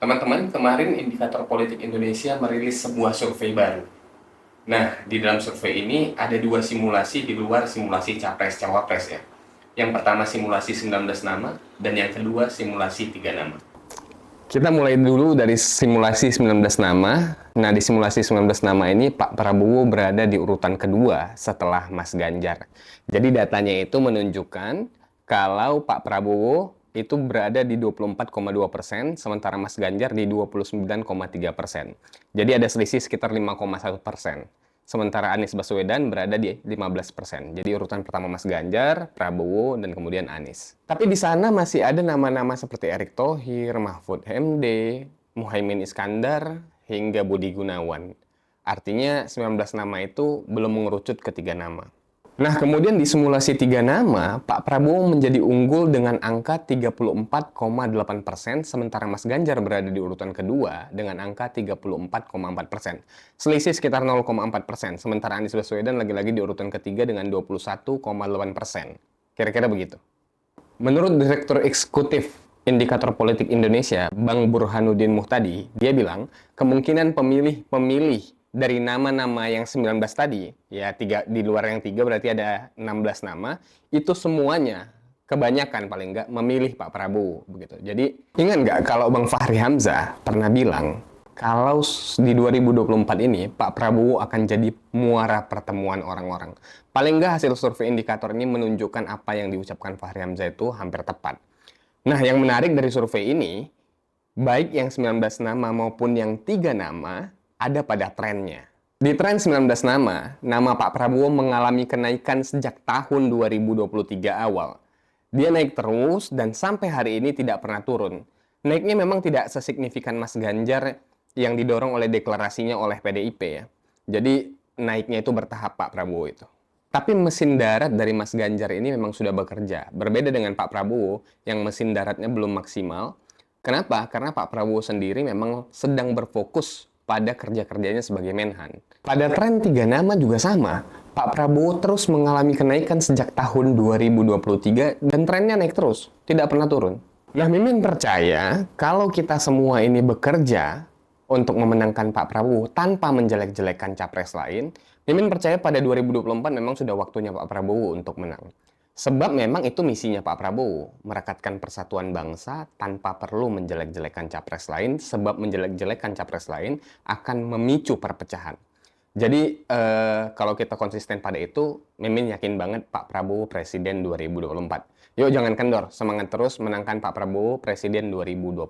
Teman-teman, kemarin Indikator Politik Indonesia merilis sebuah survei baru. Nah, di dalam survei ini ada dua simulasi di luar simulasi Capres-Cawapres ya. Yang pertama simulasi 19 nama, dan yang kedua simulasi 3 nama. Kita mulai dulu dari simulasi 19 nama. Nah, di simulasi 19 nama ini Pak Prabowo berada di urutan kedua setelah Mas Ganjar. Jadi datanya itu menunjukkan kalau Pak Prabowo itu berada di 24,2%, sementara Mas Ganjar di 29,3%. Jadi ada selisih sekitar 5,1%. Sementara Anies Baswedan berada di 15%. Jadi urutan pertama Mas Ganjar, Prabowo, dan kemudian Anies. Tapi di sana masih ada nama-nama seperti Erick Thohir, Mahfud MD, Muhaimin Iskandar, hingga Budi Gunawan. Artinya 19 nama itu belum mengerucut ke 3 nama. Nah, kemudian di simulasi 3 nama, Pak Prabowo menjadi unggul dengan angka 34,8%, sementara Mas Ganjar berada di urutan kedua dengan angka 34,4%. Selisih sekitar 0,4%, sementara Anies Baswedan lagi-lagi di urutan ketiga dengan 21,8%. Kira-kira begitu. Menurut Direktur Eksekutif Indikator Politik Indonesia, Bang Burhanuddin Muhtadi, dia bilang kemungkinan pemilih dari nama-nama yang 19 tadi, ya di luar yang 3 berarti ada 16 nama, itu semuanya, kebanyakan paling nggak, memilih Pak Prabowo. Begitu. Jadi, ingat nggak kalau Bang Fahri Hamzah pernah bilang, kalau di 2024 ini, Pak Prabowo akan jadi muara pertemuan orang-orang. Paling nggak hasil survei indikator ini menunjukkan apa yang diucapkan Fahri Hamzah itu hampir tepat. Nah, yang menarik dari survei ini, baik yang 19 nama maupun yang 3 nama, ada pada trennya. Di tren 19 nama Pak Prabowo mengalami kenaikan sejak tahun 2023 awal. Dia naik terus dan sampai hari ini tidak pernah turun. Naiknya memang tidak sesignifikan Mas Ganjar yang didorong oleh deklarasinya oleh PDIP ya. Jadi naiknya itu bertahap Pak Prabowo itu. Tapi mesin darat dari Mas Ganjar ini memang sudah bekerja. Berbeda dengan Pak Prabowo yang mesin daratnya belum maksimal. Kenapa? Karena Pak Prabowo sendiri memang sedang berfokus pada kerja-kerjanya sebagai Menhan. Pada tren 3 nama juga sama. Pak Prabowo terus mengalami kenaikan sejak tahun 2023 dan trennya naik terus, tidak pernah turun. Nah, Mimin percaya kalau kita semua ini bekerja untuk memenangkan Pak Prabowo tanpa menjelek-jelekan capres lain, Mimin percaya pada 2024 memang sudah waktunya Pak Prabowo untuk menang. Sebab memang itu misinya Pak Prabowo, merekatkan persatuan bangsa tanpa perlu menjelek-jelekan capres lain, sebab menjelek-jelekan capres lain akan memicu perpecahan. Jadi, kalau kita konsisten pada itu, Mimin yakin banget Pak Prabowo Presiden 2024. Yuk jangan kendor, semangat terus menangkan Pak Prabowo Presiden 2024.